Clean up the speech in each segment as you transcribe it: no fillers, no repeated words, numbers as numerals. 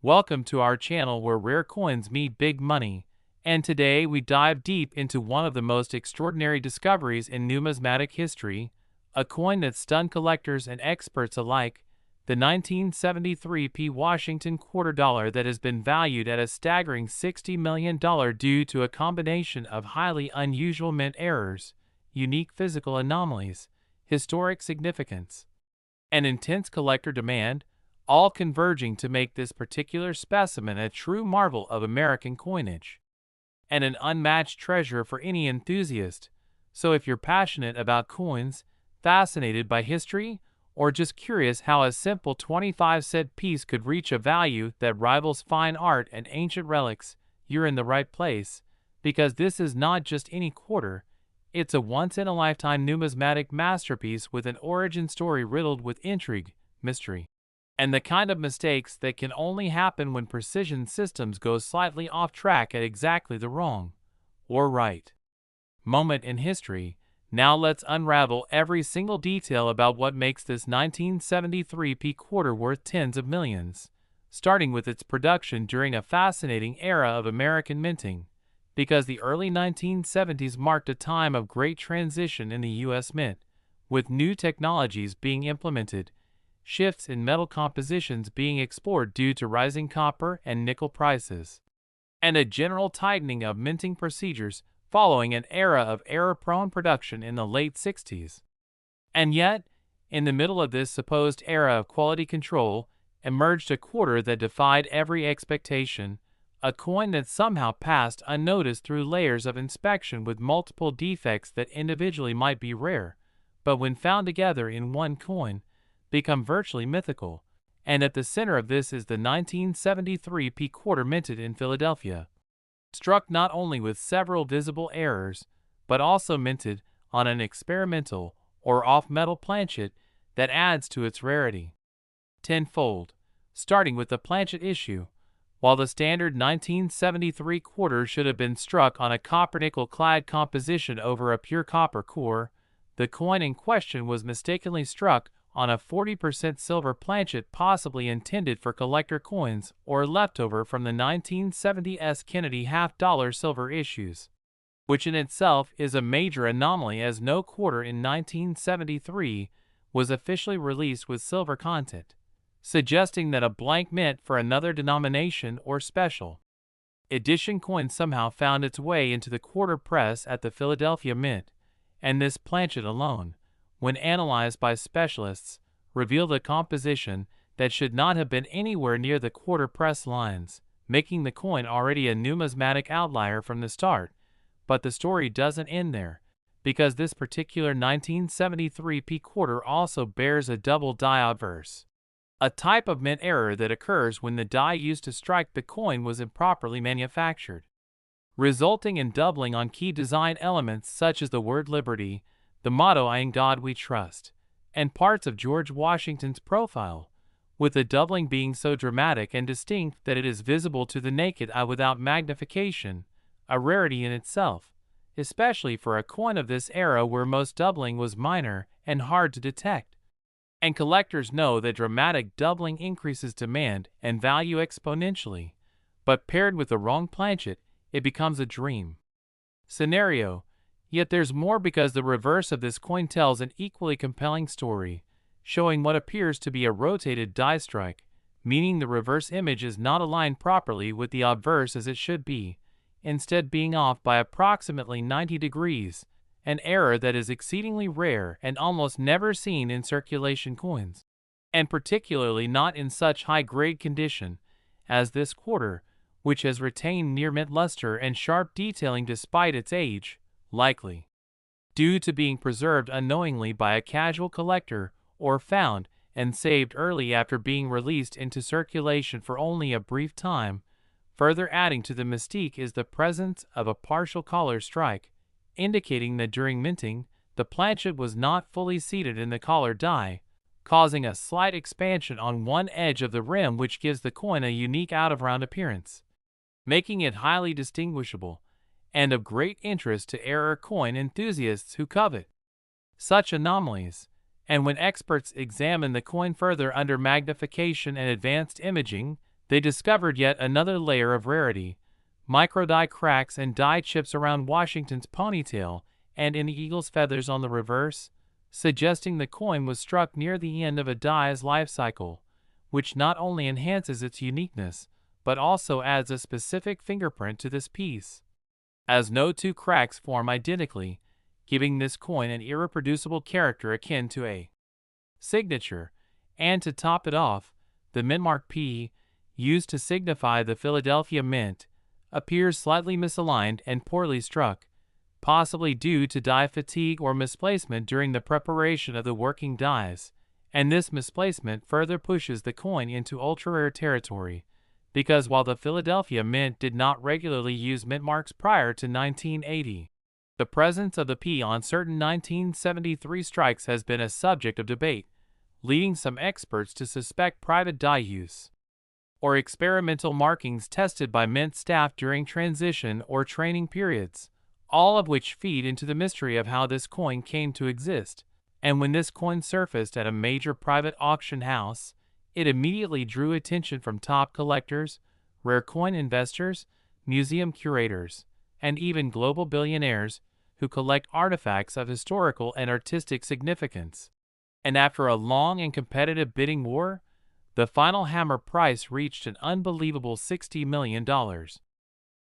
Welcome to our channel where rare coins meet big money, and today we dive deep into one of the most extraordinary discoveries in numismatic history, a coin that stunned collectors and experts alike, the 1973 Washington quarter dollar that has been valued at a staggering $60 million due to a combination of highly unusual mint errors, unique physical anomalies, historic significance, and intense collector demand, all converging to make this particular specimen a true marvel of American coinage and an unmatched treasure for any enthusiast. So if you're passionate about coins, fascinated by history, or just curious how a simple 25-cent piece could reach a value that rivals fine art and ancient relics, you're in the right place, because this is not just any quarter, it's a once-in-a-lifetime numismatic masterpiece with an origin story riddled with intrigue, mystery, and the kind of mistakes that can only happen when precision systems go slightly off track at exactly the wrong, or right, moment in history. Now let's unravel every single detail about what makes this 1973 quarter worth tens of millions, starting with its production during a fascinating era of American minting, because the early 1970s marked a time of great transition in the U.S. Mint, with new technologies being implemented, shifts in metal compositions being explored due to rising copper and nickel prices, and a general tightening of minting procedures following an era of error-prone production in the late 60s. And yet, in the middle of this supposed era of quality control, emerged a quarter that defied every expectation, a coin that somehow passed unnoticed through layers of inspection with multiple defects that individually might be rare, but when found together in one coin, become virtually mythical. And at the center of this is the 1973 quarter minted in Philadelphia, struck not only with several visible errors, but also minted on an experimental or off-metal planchet that adds to its rarity tenfold. Starting with the planchet issue, while the standard 1973 quarter should have been struck on a copper-nickel clad composition over a pure copper core, the coin in question was mistakenly struck on a 40% silver planchet possibly intended for collector coins or leftover from the 1970s Kennedy half-dollar silver issues, which in itself is a major anomaly as no quarter in 1973 was officially released with silver content, suggesting that a blank mint for another denomination or special edition coin somehow found its way into the quarter press at the Philadelphia Mint, and this planchet alone, when analyzed by specialists, revealed a composition that should not have been anywhere near the quarter press lines, making the coin already a numismatic outlier from the start. But the story doesn't end there, because this particular 1973 quarter also bears a double die obverse, a type of mint error that occurs when the die used to strike the coin was improperly manufactured, resulting in doubling on key design elements such as the word liberty, the motto "In God We Trust," and parts of George Washington's profile, with the doubling being so dramatic and distinct that it is visible to the naked eye without magnification, a rarity in itself, especially for a coin of this era where most doubling was minor and hard to detect. And collectors know that dramatic doubling increases demand and value exponentially, but paired with the wrong planchet, it becomes a dream scenario. Yet there's more, because the reverse of this coin tells an equally compelling story, showing what appears to be a rotated die strike, meaning the reverse image is not aligned properly with the obverse as it should be, instead being off by approximately 90 degrees, an error that is exceedingly rare and almost never seen in circulation coins, and particularly not in such high-grade condition as this quarter, which has retained near-mint luster and sharp detailing despite its age, likely due to being preserved unknowingly by a casual collector or found and saved early after being released into circulation for only a brief time. Further adding to the mystique is the presence of a partial collar strike, indicating that during minting, the planchet was not fully seated in the collar die, causing a slight expansion on one edge of the rim which gives the coin a unique out-of-round appearance, making it highly distinguishable and of great interest to error coin enthusiasts who covet such anomalies. And when experts examine the coin further under magnification and advanced imaging, They discovered yet another layer of rarity: micro-die cracks and die chips around Washington's ponytail and in the eagle's feathers on the reverse, suggesting the coin was struck near the end of a die's life cycle, which not only enhances its uniqueness, but also adds a specific fingerprint to this piece, as no two cracks form identically, giving this coin an irreproducible character akin to a signature. And to top it off, the mint mark P, used to signify the Philadelphia Mint, appears slightly misaligned and poorly struck, possibly due to die fatigue or misplacement during the preparation of the working dies, and this misplacement further pushes the coin into ultra-rare territory, because while the Philadelphia Mint did not regularly use mint marks prior to 1980, the presence of the P on certain 1973 strikes has been a subject of debate, leading some experts to suspect private die use or experimental markings tested by mint staff during transition or training periods, all of which feed into the mystery of how this coin came to exist. And when this coin surfaced at a major private auction house, it immediately drew attention from top collectors, rare coin investors, museum curators, and even global billionaires who collect artifacts of historical and artistic significance. And after a long and competitive bidding war, the final hammer price reached an unbelievable $60 million,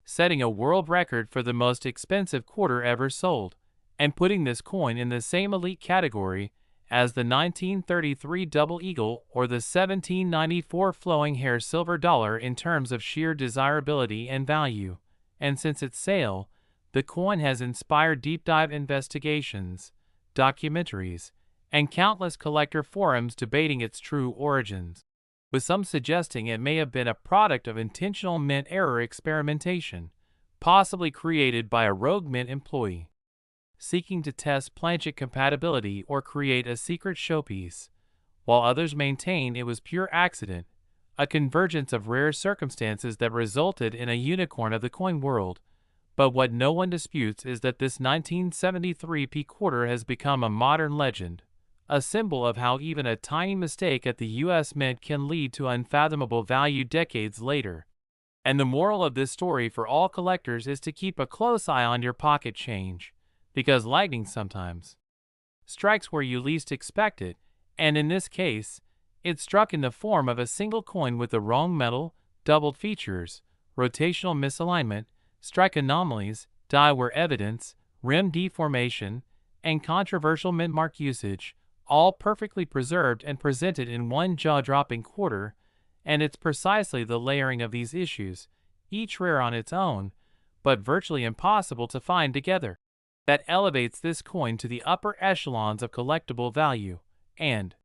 setting a world record for the most expensive quarter ever sold, and putting this coin in the same elite category as the 1933 double eagle or the 1794 flowing hair silver dollar in terms of sheer desirability and value. And since its sale, the coin has inspired deep dive investigations, documentaries, and countless collector forums debating its true origins, with some suggesting it may have been a product of intentional mint error experimentation, possibly created by a rogue mint employee seeking to test planchet compatibility or create a secret showpiece, while others maintain it was pure accident, a convergence of rare circumstances that resulted in a unicorn of the coin world. But what no one disputes is that this 1973 P quarter has become a modern legend, a symbol of how even a tiny mistake at the U.S. Mint can lead to unfathomable value decades later. And the moral of this story for all collectors is to keep a close eye on your pocket change, because lightning sometimes strikes where you least expect it, and in this case, it struck in the form of a single coin with the wrong metal, doubled features, rotational misalignment, strike anomalies, die wear evidence, rim deformation, and controversial mint mark usage, all perfectly preserved and presented in one jaw-dropping quarter. And it's precisely the layering of these issues, each rare on its own, but virtually impossible to find together, that elevates this coin to the upper echelons of collectible value, and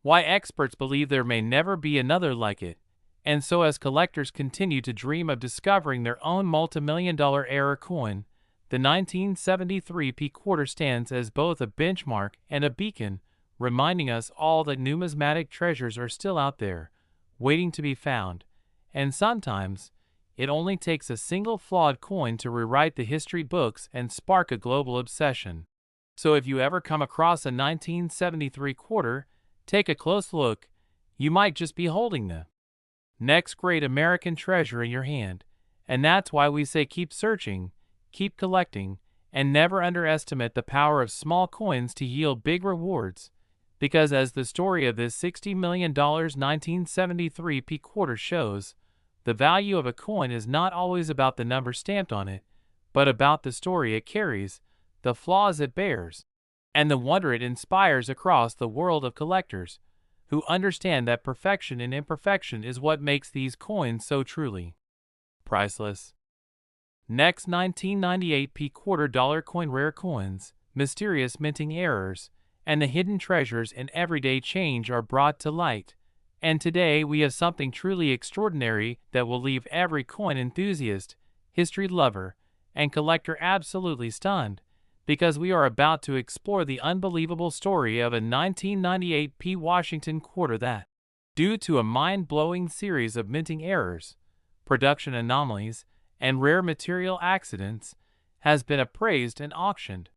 why experts believe there may never be another like it. And so as collectors continue to dream of discovering their own multimillion-dollar era coin, the 1973 P quarter stands as both a benchmark and a beacon, reminding us all that numismatic treasures are still out there, waiting to be found. And sometimes, it only takes a single flawed coin to rewrite the history books and spark a global obsession. So if you ever come across a 1973 quarter, take a close look. You might just be holding the next great American treasure in your hand. And that's why we say keep searching, keep collecting, and never underestimate the power of small coins to yield big rewards. Because as the story of this $60 million 1973 P quarter shows, the value of a coin is not always about the number stamped on it, but about the story it carries, the flaws it bears, and the wonder it inspires across the world of collectors, who understand that perfection in imperfection is what makes these coins so truly priceless. Next, 1998 P quarter dollar coin, rare coins, mysterious minting errors, and the hidden treasures in everyday change are brought to light. And today we have something truly extraordinary that will leave every coin enthusiast, history lover, and collector absolutely stunned, because we are about to explore the unbelievable story of a 1998 P Washington quarter that, due to a mind-blowing series of minting errors, production anomalies, and rare material accidents, has been appraised and auctioned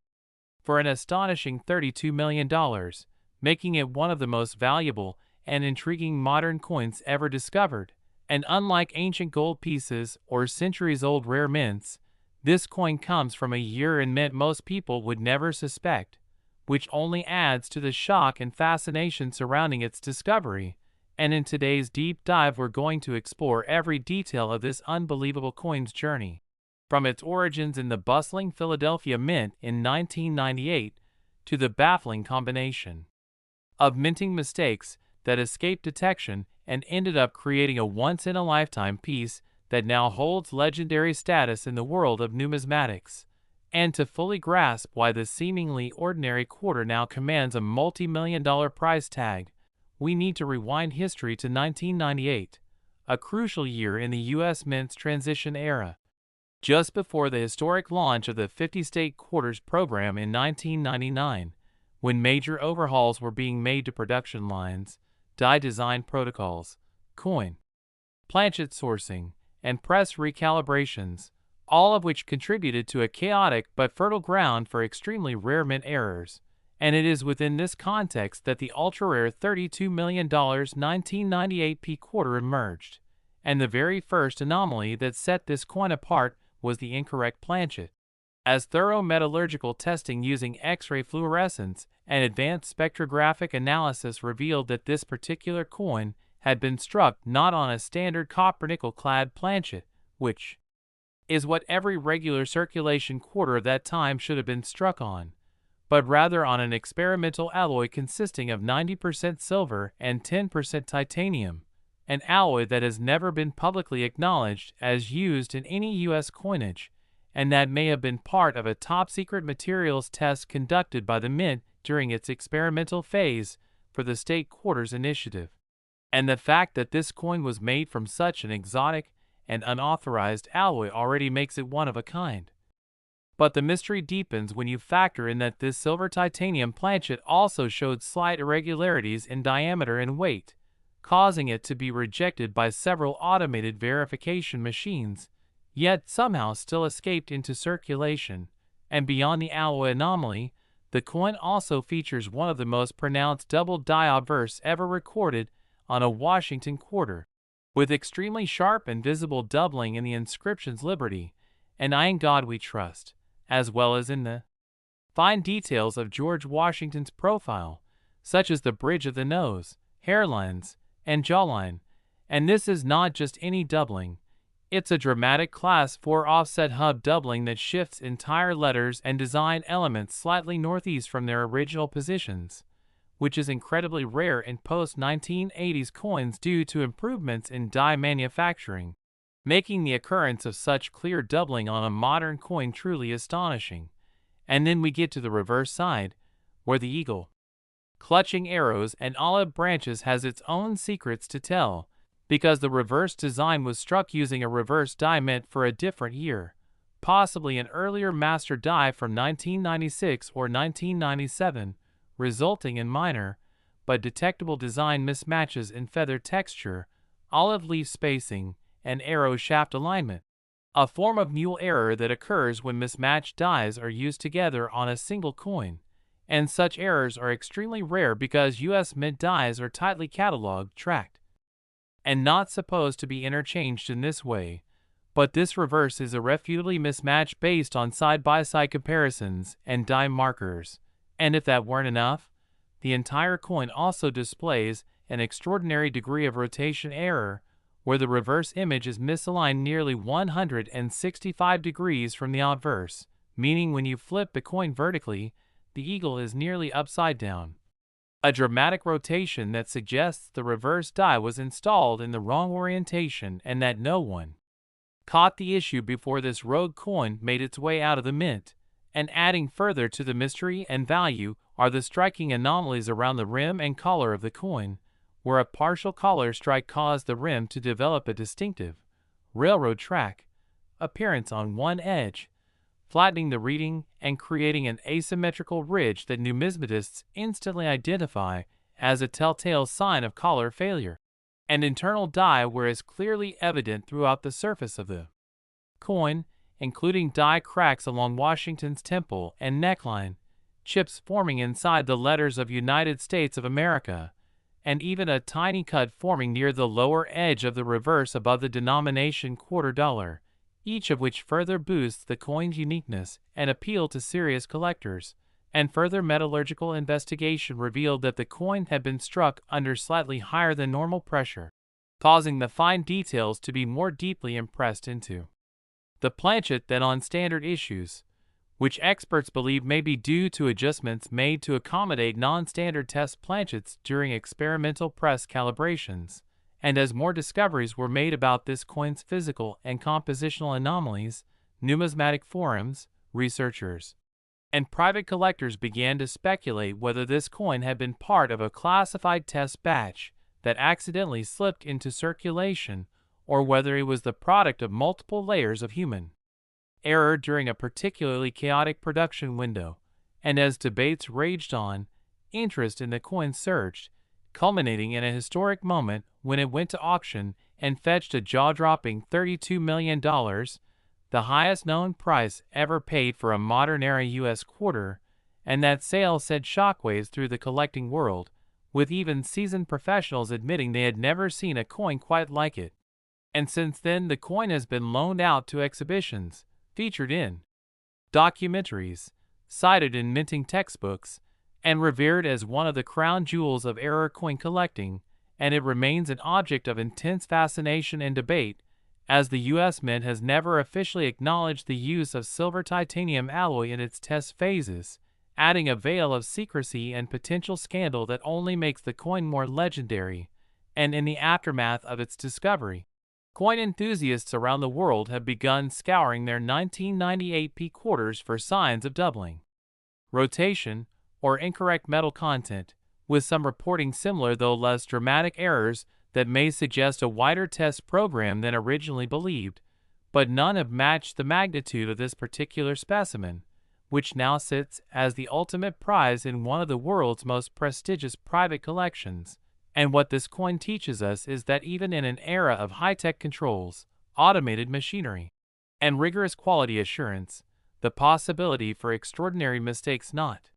for an astonishing $32 million, making it one of the most valuable and intriguing modern coins ever discovered. And unlike ancient gold pieces or centuries-old rare mints, this coin comes from a year and mint most people would never suspect, which only adds to the shock and fascination surrounding its discovery. And in today's deep dive, we're going to explore every detail of this unbelievable coin's journey. From its origins in the bustling Philadelphia Mint in 1998 to the baffling combination of minting mistakes that escaped detection and ended up creating a once-in-a-lifetime piece that now holds legendary status in the world of numismatics. And to fully grasp why this seemingly ordinary quarter now commands a multi-million-dollar price tag, we need to rewind history to 1998, a crucial year in the U.S. Mint's transition era. Just before the historic launch of the 50-state quarters program in 1999, when major overhauls were being made to production lines, die design protocols, coin, planchet sourcing, and press recalibrations, all of which contributed to a chaotic but fertile ground for extremely rare mint errors. And it is within this context that the ultra-rare $32 million 1998 P quarter emerged. And the very first anomaly that set this coin apart was the incorrect planchet. As thorough metallurgical testing using X-ray fluorescence and advanced spectrographic analysis revealed that this particular coin had been struck not on a standard copper-nickel-clad planchet, which is what every regular circulation quarter of that time should have been struck on, but rather on an experimental alloy consisting of 90% silver and 10% titanium, an alloy that has never been publicly acknowledged as used in any U.S. coinage, and that may have been part of a top-secret materials test conducted by the Mint during its experimental phase for the State Quarters Initiative. And the fact that this coin was made from such an exotic and unauthorized alloy already makes it one of a kind. But the mystery deepens when you factor in that this silver titanium planchet also showed slight irregularities in diameter and weight, causing it to be rejected by several automated verification machines, yet somehow still escaped into circulation. And beyond the alloy anomaly, the coin also features one of the most pronounced double die obverse ever recorded on a Washington quarter, with extremely sharp and visible doubling in the inscriptions Liberty and I in God We Trust, as well as in the fine details of George Washington's profile, such as the bridge of the nose, hairlines, and jawline. And this is not just any doubling. It's a dramatic Class 4 offset hub doubling that shifts entire letters and design elements slightly northeast from their original positions, which is incredibly rare in post-1980s coins due to improvements in die manufacturing, making the occurrence of such clear doubling on a modern coin truly astonishing. And then we get to the reverse side, where the eagle, clutching arrows and olive branches, has its own secrets to tell, because the reverse design was struck using a reverse die meant for a different year, possibly an earlier master die from 1996 or 1997, resulting in minor, but detectable design mismatches in feather texture, olive leaf spacing, and arrow shaft alignment, a form of mule error that occurs when mismatched dies are used together on a single coin. And such errors are extremely rare because U.S. Mint dies are tightly cataloged, tracked, and not supposed to be interchanged in this way. But this reverse is irrefutably mismatched based on side-by-side comparisons and die markers. And if that weren't enough, the entire coin also displays an extraordinary degree of rotation error, where the reverse image is misaligned nearly 165 degrees from the obverse, meaning when you flip the coin vertically, the eagle is nearly upside down. A dramatic rotation that suggests the reverse die was installed in the wrong orientation and that no one caught the issue before this rogue coin made its way out of the mint. And adding further to the mystery and value are the striking anomalies around the rim and collar of the coin, where a partial collar strike caused the rim to develop a distinctive railroad track appearance on one edge, flattening the reading and creating an asymmetrical ridge that numismatists instantly identify as a telltale sign of collar failure. An internal die was clearly evident throughout the surface of the coin, including die cracks along Washington's temple and neckline, chips forming inside the letters of United States of America, and even a tiny cut forming near the lower edge of the reverse above the denomination $quarter, each of which further boosts the coin's uniqueness and appeal to serious collectors. And further metallurgical investigation revealed that the coin had been struck under slightly higher than normal pressure, causing the fine details to be more deeply impressed into the planchet than on standard issues, which experts believe may be due to adjustments made to accommodate non-standard test planchets during experimental press calibrations. And as more discoveries were made about this coin's physical and compositional anomalies, numismatic forums, researchers, and private collectors began to speculate whether this coin had been part of a classified test batch that accidentally slipped into circulation, or whether it was the product of multiple layers of human error during a particularly chaotic production window. And as debates raged on, interest in the coin surged, culminating in a historic moment when it went to auction and fetched a jaw-dropping $32 million, the highest known price ever paid for a modern-era U.S. quarter, and that sale sent shockwaves through the collecting world, with even seasoned professionals admitting they had never seen a coin quite like it. And since then the coin has been loaned out to exhibitions, featured in documentaries, cited in minting textbooks, and revered as one of the crown jewels of error coin collecting, and it remains an object of intense fascination and debate, as the U.S. Mint has never officially acknowledged the use of silver-titanium alloy in its test phases, adding a veil of secrecy and potential scandal that only makes the coin more legendary. And in the aftermath of its discovery, coin enthusiasts around the world have begun scouring their 1998 P quarters for signs of doubling rotation or incorrect metal content, with some reporting similar though less dramatic errors that may suggest a wider test program than originally believed, but none have matched the magnitude of this particular specimen, which now sits as the ultimate prize in one of the world's most prestigious private collections. And what this coin teaches us is that even in an era of high-tech controls, automated machinery, and rigorous quality assurance, the possibility for extraordinary mistakes not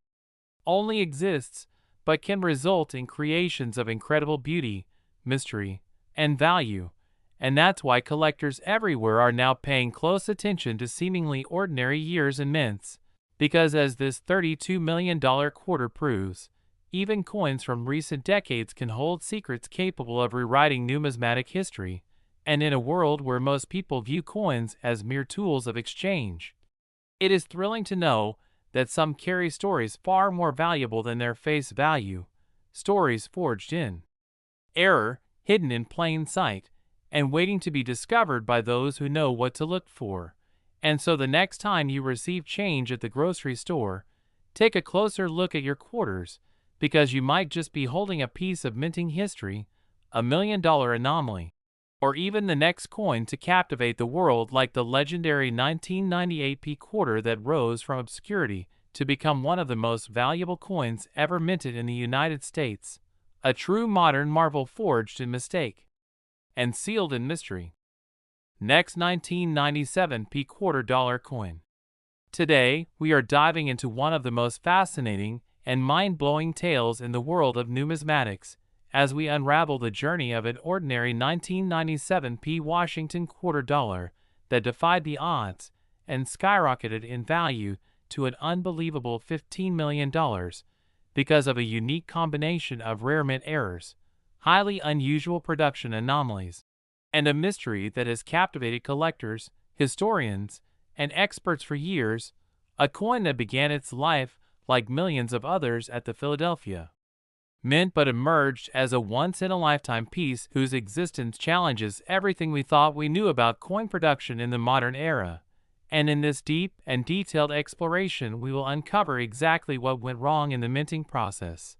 only exists, but can result in creations of incredible beauty, mystery, and value. And that's why collectors everywhere are now paying close attention to seemingly ordinary years and mints, because as this $32 million quarter proves, even coins from recent decades can hold secrets capable of rewriting numismatic history, and in a world where most people view coins as mere tools of exchange, it is thrilling to know that some carry stories far more valuable than their face value, stories forged in error, hidden in plain sight, and waiting to be discovered by those who know what to look for. And so the next time you receive change at the grocery store, take a closer look at your quarters, because you might just be holding a piece of minting history, a $1 million anomaly, or even the next coin to captivate the world, like the legendary 1998 P quarter that rose from obscurity to become one of the most valuable coins ever minted in the United States, a true modern marvel forged in mistake and sealed in mystery. Next, 1997 P quarter dollar coin. Today, we are diving into one of the most fascinating and mind-blowing tales in the world of numismatics, as we unravel the journey of an ordinary 1997 P Washington quarter dollar that defied the odds and skyrocketed in value to an unbelievable $15 million because of a unique combination of rare mint errors, highly unusual production anomalies, and a mystery that has captivated collectors, historians, and experts for years, a coin that began its life like millions of others at the Philadelphia Mint but emerged as a once-in-a-lifetime piece whose existence challenges everything we thought we knew about coin production in the modern era. And in this deep and detailed exploration we will uncover exactly what went wrong in the minting process,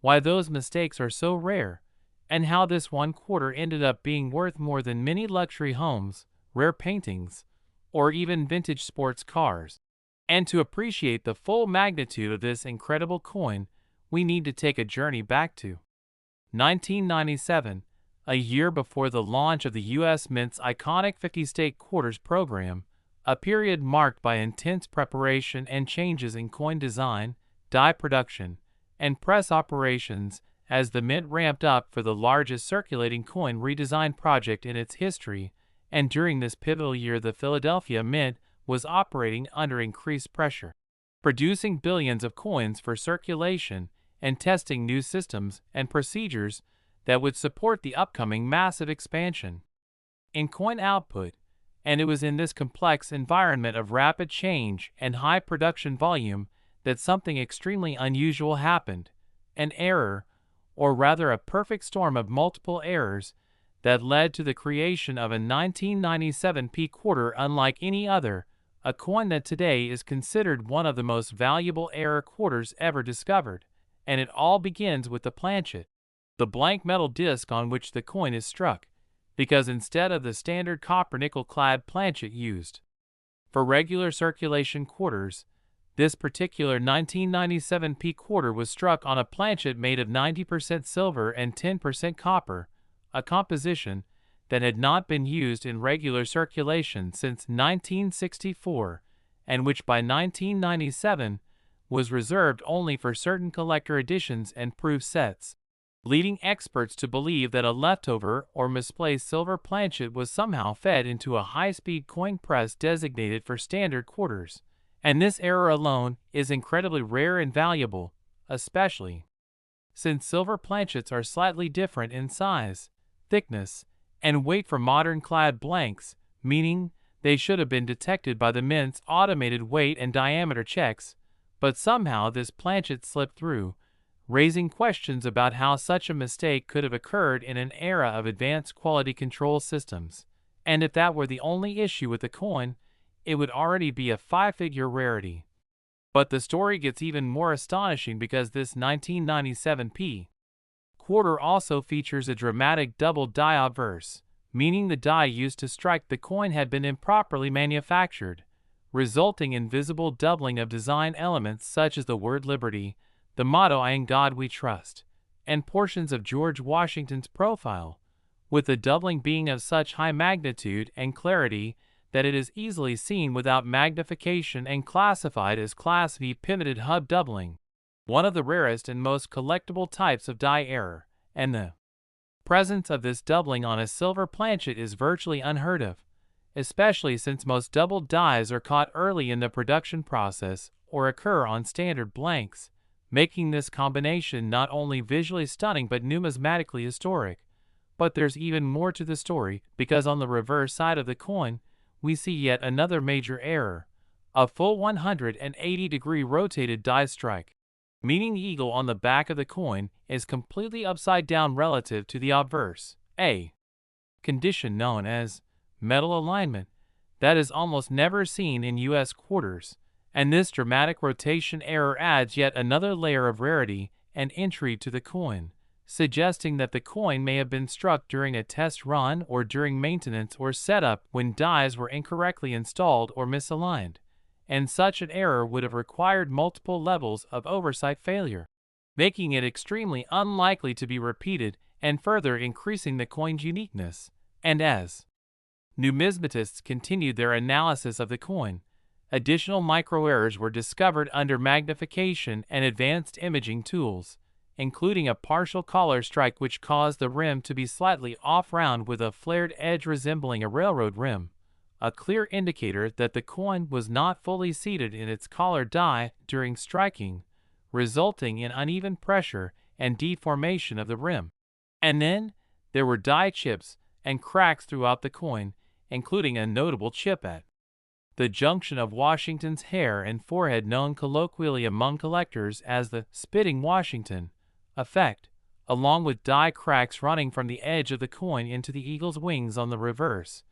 why those mistakes are so rare, and how this one quarter ended up being worth more than many luxury homes, rare paintings, or even vintage sports cars. And to appreciate the full magnitude of this incredible coin, we need to take a journey back to 1997, a year before the launch of the U.S. Mint's iconic 50-state quarters program, a period marked by intense preparation and changes in coin design, die production, and press operations as the mint ramped up for the largest circulating coin redesign project in its history, and during this pivotal year the Philadelphia Mint was operating under increased pressure, producing billions of coins for circulation and testing new systems and procedures that would support the upcoming massive expansion in coin output. And it was in this complex environment of rapid change and high production volume that something extremely unusual happened, an error, or rather a perfect storm of multiple errors, that led to the creation of a 1997 P quarter unlike any other, a coin that today is considered one of the most valuable error quarters ever discovered. And it all begins with the planchet, the blank metal disc on which the coin is struck, because instead of the standard copper nickel-clad planchet used for regular circulation quarters, this particular 1997 P quarter was struck on a planchet made of 90% silver and 10% copper, a composition that had not been used in regular circulation since 1964, and which by 1997 was reserved only for certain collector editions and proof sets, leading experts to believe that a leftover or misplaced silver planchet was somehow fed into a high-speed coin press designated for standard quarters. And this error alone is incredibly rare and valuable, especially since silver planchets are slightly different in size, thickness, and weight from modern clad blanks, meaning they should have been detected by the mint's automated weight and diameter checks, but somehow this planchet slipped through, raising questions about how such a mistake could have occurred in an era of advanced quality control systems. And if that were the only issue with the coin, it would already be a five-figure rarity. But the story gets even more astonishing because this 1997 P quarter also features a dramatic double die obverse, meaning the die used to strike the coin had been improperly manufactured, resulting in visible doubling of design elements such as the word liberty, the motto "In God We Trust," and portions of George Washington's profile, with the doubling being of such high magnitude and clarity that it is easily seen without magnification and classified as Class V pivoted hub doubling, one of the rarest and most collectible types of die error, and the presence of this doubling on a silver planchet is virtually unheard of, especially since most doubled dies are caught early in the production process or occur on standard blanks, making this combination not only visually stunning but numismatically historic. But there's even more to the story, because on the reverse side of the coin, we see yet another major error, a full 180-degree rotated die strike, meaning the eagle on the back of the coin is completely upside down relative to the obverse, a condition known as metal alignment that is almost never seen in U.S. quarters, and this dramatic rotation error adds yet another layer of rarity and intrigue to the coin, suggesting that the coin may have been struck during a test run or during maintenance or setup when dies were incorrectly installed or misaligned, and such an error would have required multiple levels of oversight failure, making it extremely unlikely to be repeated and further increasing the coin's uniqueness. And as numismatists continued their analysis of the coin, additional microerrors were discovered under magnification and advanced imaging tools, including a partial collar strike which caused the rim to be slightly off-round with a flared edge resembling a railroad rim, a clear indicator that the coin was not fully seated in its collar die during striking, resulting in uneven pressure and deformation of the rim. And then there were die chips and cracks throughout the coin, including a notable chip at the junction of Washington's hair and forehead, known colloquially among collectors as the "spitting Washington" effect, along with die cracks running from the edge of the coin into the eagle's wings on the reverse,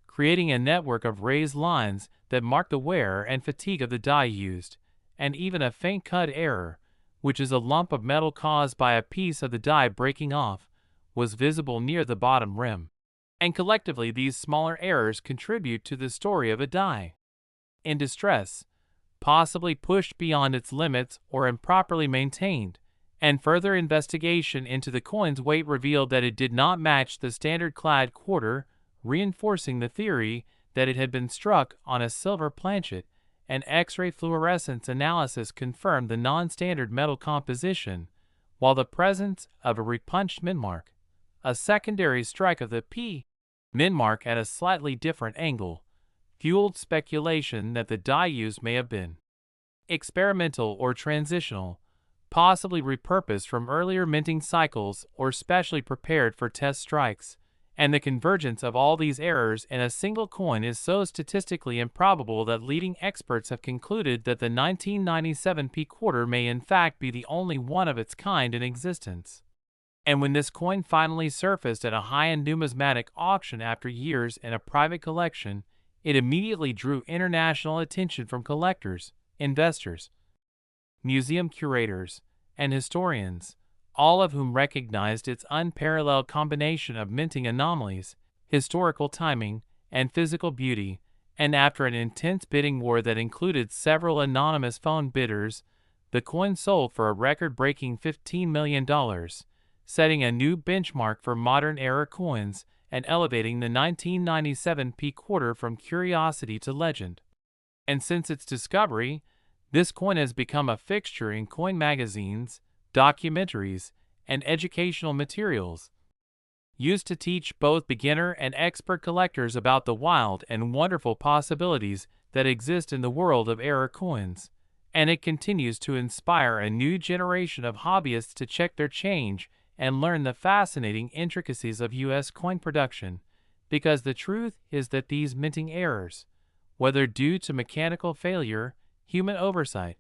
creating a network of raised lines that mark the wear and fatigue of the die used, and even a faint cut error, which is a lump of metal caused by a piece of the die breaking off, was visible near the bottom rim. And collectively these smaller errors contribute to the story of a die in distress, possibly pushed beyond its limits or improperly maintained, and further investigation into the coin's weight revealed that it did not match the standard clad quarter, reinforcing the theory that it had been struck on a silver planchet. An X-ray fluorescence analysis confirmed the non-standard metal composition, while the presence of a repunched mint mark, a secondary strike of the P mint mark at a slightly different angle, fueled speculation that the die used may have been experimental or transitional, possibly repurposed from earlier minting cycles or specially prepared for test strikes, and the convergence of all these errors in a single coin is so statistically improbable that leading experts have concluded that the 1997 P quarter may in fact be the only one of its kind in existence. And when this coin finally surfaced at a high-end numismatic auction after years in a private collection, it immediately drew international attention from collectors, investors, museum curators, and historians, all of whom recognized its unparalleled combination of minting anomalies, historical timing, and physical beauty, and after an intense bidding war that included several anonymous phone bidders, the coin sold for a record-breaking $15 million, setting a new benchmark for modern-era coins and elevating the 1997 P quarter from curiosity to legend. And since its discovery, this coin has become a fixture in coin magazines, documentaries, and educational materials, used to teach both beginner and expert collectors about the wild and wonderful possibilities that exist in the world of era coins, and it continues to inspire a new generation of hobbyists to check their change and learn the fascinating intricacies of U.S. coin production, because the truth is that these minting errors, whether due to mechanical failure, human oversight,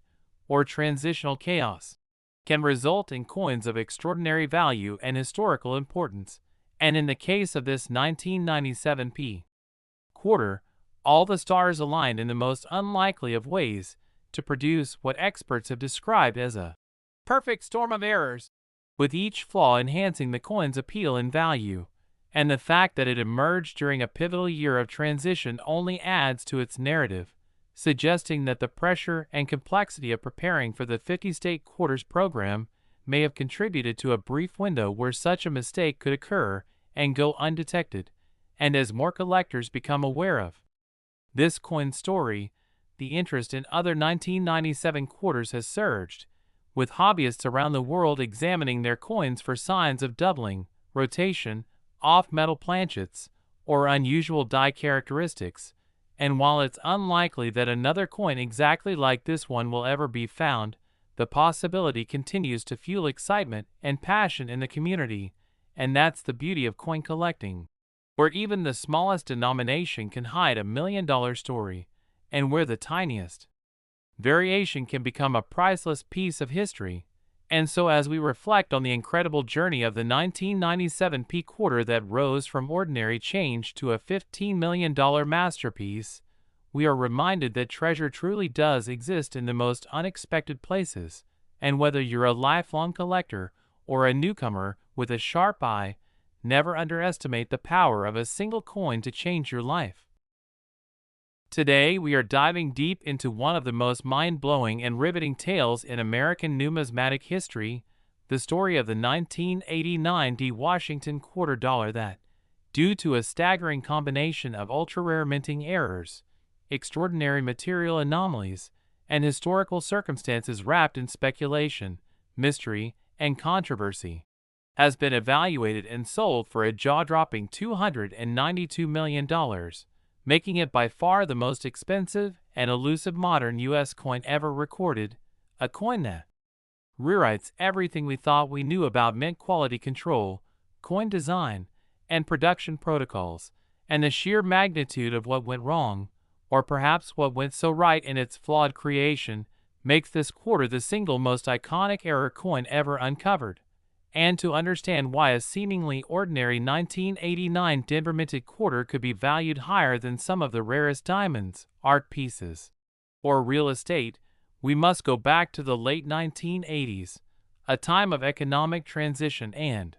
or transitional chaos, can result in coins of extraordinary value and historical importance, and in the case of this 1997 P quarter, all the stars aligned in the most unlikely of ways to produce what experts have described as a perfect storm of errors, with each flaw enhancing the coin's appeal and value, and the fact that it emerged during a pivotal year of transition only adds to its narrative, suggesting that the pressure and complexity of preparing for the 50-state quarters program may have contributed to a brief window where such a mistake could occur and go undetected, and as more collectors become aware of this coin story, the interest in other 1997 quarters has surged, with hobbyists around the world examining their coins for signs of doubling, rotation, off-metal planchets, or unusual die characteristics. And while it's unlikely that another coin exactly like this one will ever be found, the possibility continues to fuel excitement and passion in the community, and that's the beauty of coin collecting, where even the smallest denomination can hide a $1 million story, and where the tiniest variation can become a priceless piece of history. And so as we reflect on the incredible journey of the 1997 P quarter that rose from ordinary change to a $15 million masterpiece, we are reminded that treasure truly does exist in the most unexpected places, and whether you're a lifelong collector or a newcomer with a sharp eye, never underestimate the power of a single coin to change your life. Today, we are diving deep into one of the most mind-blowing and riveting tales in American numismatic history, the story of the 1989 D. Washington quarter dollar that, due to a staggering combination of ultra-rare minting errors, extraordinary material anomalies, and historical circumstances wrapped in speculation, mystery, and controversy, has been evaluated and sold for a jaw-dropping $292 million. Making it by far the most expensive and elusive modern U.S. coin ever recorded, a coin that rewrites everything we thought we knew about mint quality control, coin design, and production protocols, and the sheer magnitude of what went wrong, or perhaps what went so right in its flawed creation, makes this quarter the single most iconic error coin ever uncovered. And to understand why a seemingly ordinary 1989 Denver minted quarter could be valued higher than some of the rarest diamonds, art pieces, or real estate, we must go back to the late 1980s, a time of economic transition and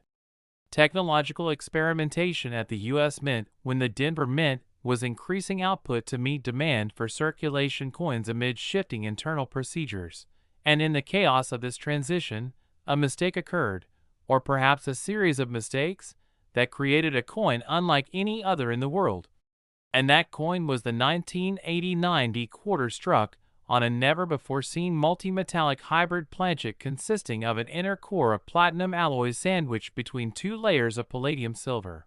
technological experimentation at the U.S. Mint, when the Denver Mint was increasing output to meet demand for circulation coins amid shifting internal procedures. And in the chaos of this transition, a mistake occurred, or perhaps a series of mistakes, that created a coin unlike any other in the world. And that coin was the 1989 D quarter struck on a never-before-seen multi-metallic hybrid planchet consisting of an inner core of platinum alloy sandwiched between two layers of palladium silver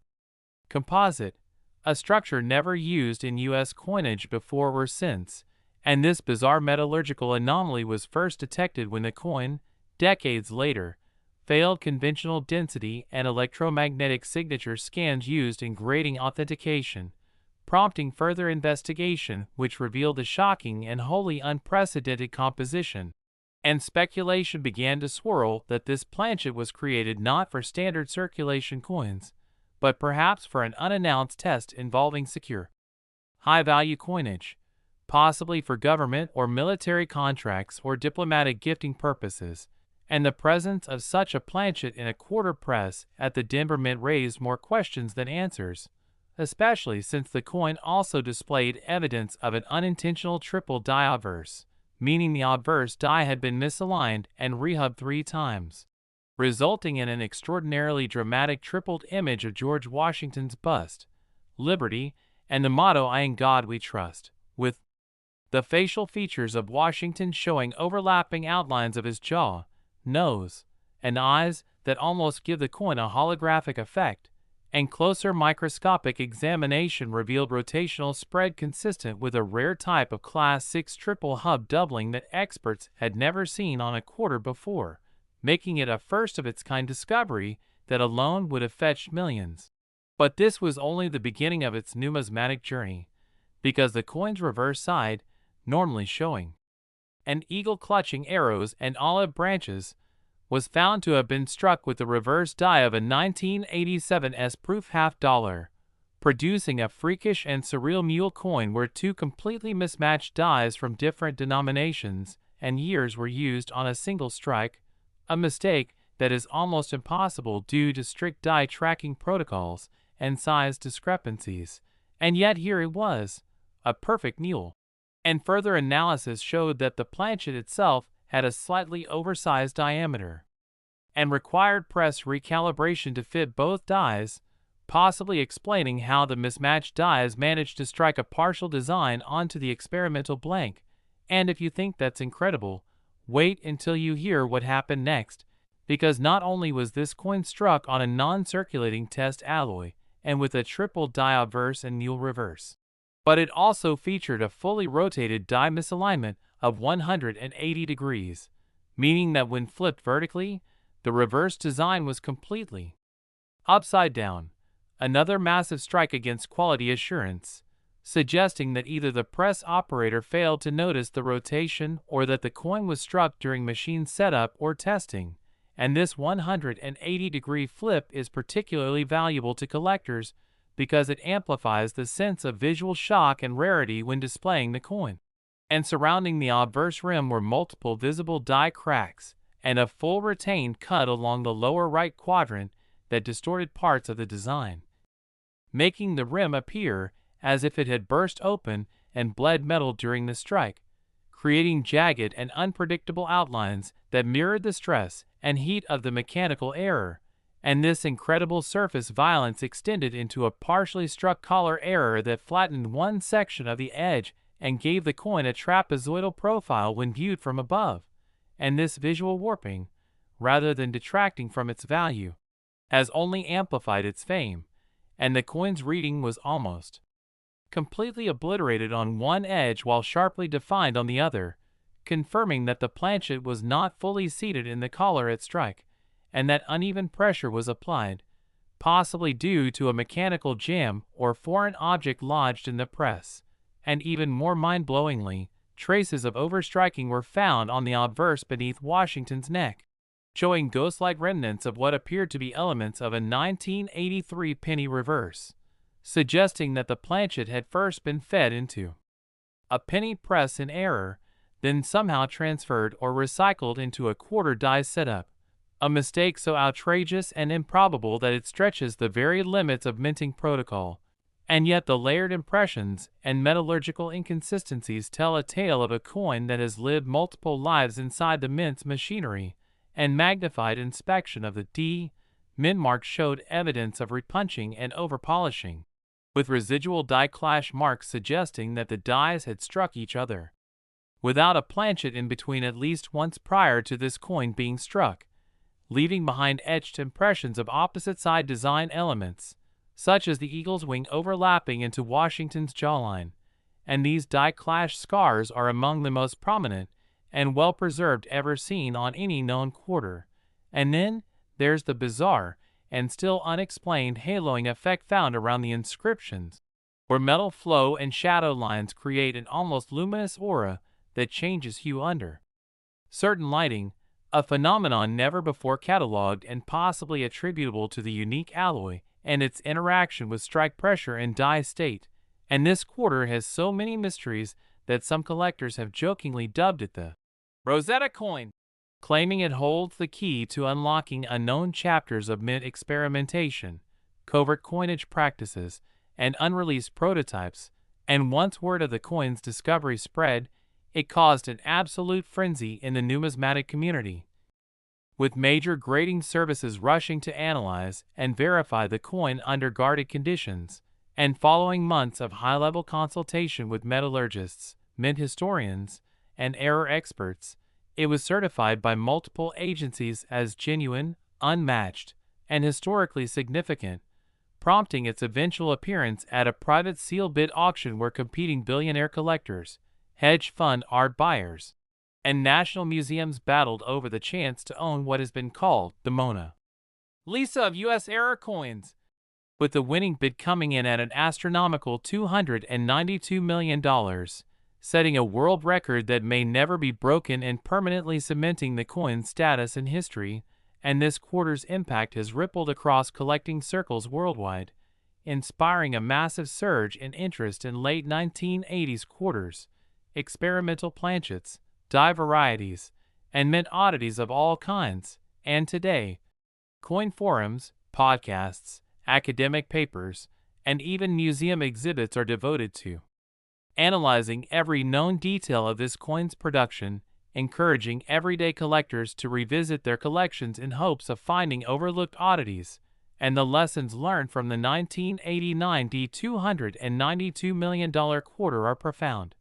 composite, a structure never used in U.S. coinage before or since, and this bizarre metallurgical anomaly was first detected when the coin, decades later, failed conventional density and electromagnetic signature scans used in grading authentication, prompting further investigation which revealed a shocking and wholly unprecedented composition. And speculation began to swirl that this planchet was created not for standard circulation coins, but perhaps for an unannounced test involving secure, high-value coinage, possibly for government or military contracts or diplomatic gifting purposes, and the presence of such a planchet in a quarter press at the Denver Mint raised more questions than answers, especially since the coin also displayed evidence of an unintentional triple die obverse, meaning the obverse die had been misaligned and rehubbed 3 times, resulting in an extraordinarily dramatic tripled image of George Washington's bust, Liberty, and the motto "In God We Trust," with the facial features of Washington showing overlapping outlines of his jaw, nose, and eyes that almost give the coin a holographic effect, and closer microscopic examination revealed rotational spread consistent with a rare type of Class 6 triple hub doubling that experts had never seen on a quarter before, making it a first-of-its-kind discovery that alone would have fetched millions. But this was only the beginning of its numismatic journey, because the coin's reverse side, normally showing an eagle clutching arrows and olive branches, was found to have been struck with the reverse die of a 1987 S-proof $50, producing a freakish and surreal mule coin where 2 completely mismatched dies from different denominations and years were used on a single strike, a mistake that is almost impossible due to strict die tracking protocols and size discrepancies, and yet here it was, a perfect mule. And further analysis showed that the planchet itself had a slightly oversized diameter and required press recalibration to fit both dies, possibly explaining how the mismatched dies managed to strike a partial design onto the experimental blank. And if you think that's incredible, wait until you hear what happened next, because not only was this coin struck on a non-circulating test alloy and with a triple die obverse and mule reverse, but it also featured a fully rotated die misalignment of 180 degrees, meaning that when flipped vertically, the reverse design was completely upside down, another massive strike against quality assurance, suggesting that either the press operator failed to notice the rotation or that the coin was struck during machine setup or testing, and this 180-degree flip is particularly valuable to collectors because it amplifies the sense of visual shock and rarity when displaying the coin. And surrounding the obverse rim were multiple visible die cracks and a full retained cut along the lower right quadrant that distorted parts of the design, making the rim appear as if it had burst open and bled metal during the strike, creating jagged and unpredictable outlines that mirrored the stress and heat of the mechanical error. And this incredible surface violence extended into a partially struck collar error that flattened one section of the edge and gave the coin a trapezoidal profile when viewed from above, and this visual warping, rather than detracting from its value, has only amplified its fame, and the coin's reading was almost completely obliterated on one edge while sharply defined on the other, confirming that the planchet was not fully seated in the collar at strike, and that uneven pressure was applied, possibly due to a mechanical jam or foreign object lodged in the press. And even more mind-blowingly, traces of overstriking were found on the obverse beneath Washington's neck, showing ghost-like remnants of what appeared to be elements of a 1983 penny reverse, suggesting that the planchet had first been fed into a penny press in error, then somehow transferred or recycled into a quarter die setup, a mistake so outrageous and improbable that it stretches the very limits of minting protocol. And yet the layered impressions and metallurgical inconsistencies tell a tale of a coin that has lived multiple lives inside the mint's machinery, and magnified inspection of the mint mark showed evidence of repunching and overpolishing, with residual die clash marks suggesting that the dies had struck each other without a planchet in between at least once prior to this coin being struck, leaving behind etched impressions of opposite-side design elements, such as the eagle's wing overlapping into Washington's jawline, and these die-clash scars are among the most prominent and well-preserved ever seen on any known quarter. And then there's the bizarre and still unexplained haloing effect found around the inscriptions, where metal flow and shadow lines create an almost luminous aura that changes hue under certain lighting, a phenomenon never before catalogued and possibly attributable to the unique alloy and its interaction with strike pressure and die state. And this quarter has so many mysteries that some collectors have jokingly dubbed it the Rosetta coin, claiming it holds the key to unlocking unknown chapters of mint experimentation, covert coinage practices, and unreleased prototypes. And once word of the coin's discovery spread, it caused an absolute frenzy in the numismatic community, with major grading services rushing to analyze and verify the coin under guarded conditions. And following months of high-level consultation with metallurgists, mint historians, and error experts, it was certified by multiple agencies as genuine, unmatched, and historically significant, prompting its eventual appearance at a private seal bid auction where competing billionaire collectors, hedge fund art buyers, and national museums battled over the chance to own what has been called the Mona Lisa of U.S. error coins, with the winning bid coming in at an astronomical $292 million, setting a world record that may never be broken and permanently cementing the coin's status in history. And this quarter's impact has rippled across collecting circles worldwide, inspiring a massive surge in interest in late 1980s quarters, experimental planchets, die varieties, and mint oddities of all kinds. And today, coin forums, podcasts, academic papers, and even museum exhibits are devoted to analyzing every known detail of this coin's production, encouraging everyday collectors to revisit their collections in hopes of finding overlooked oddities. And the lessons learned from the 1989 $292 million quarter are profound,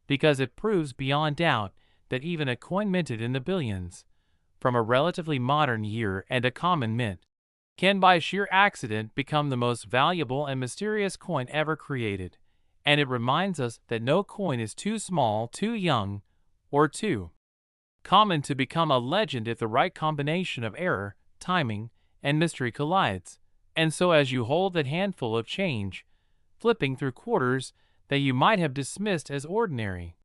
because it proves beyond doubt that even a coin minted in the billions, from a relatively modern year and a common mint, can by sheer accident become the most valuable and mysterious coin ever created. And it reminds us that no coin is too small, too young, or too common to become a legend if the right combination of error, timing, and mystery collides. And so as you hold that handful of change, flipping through quarters that you might have dismissed as ordinary,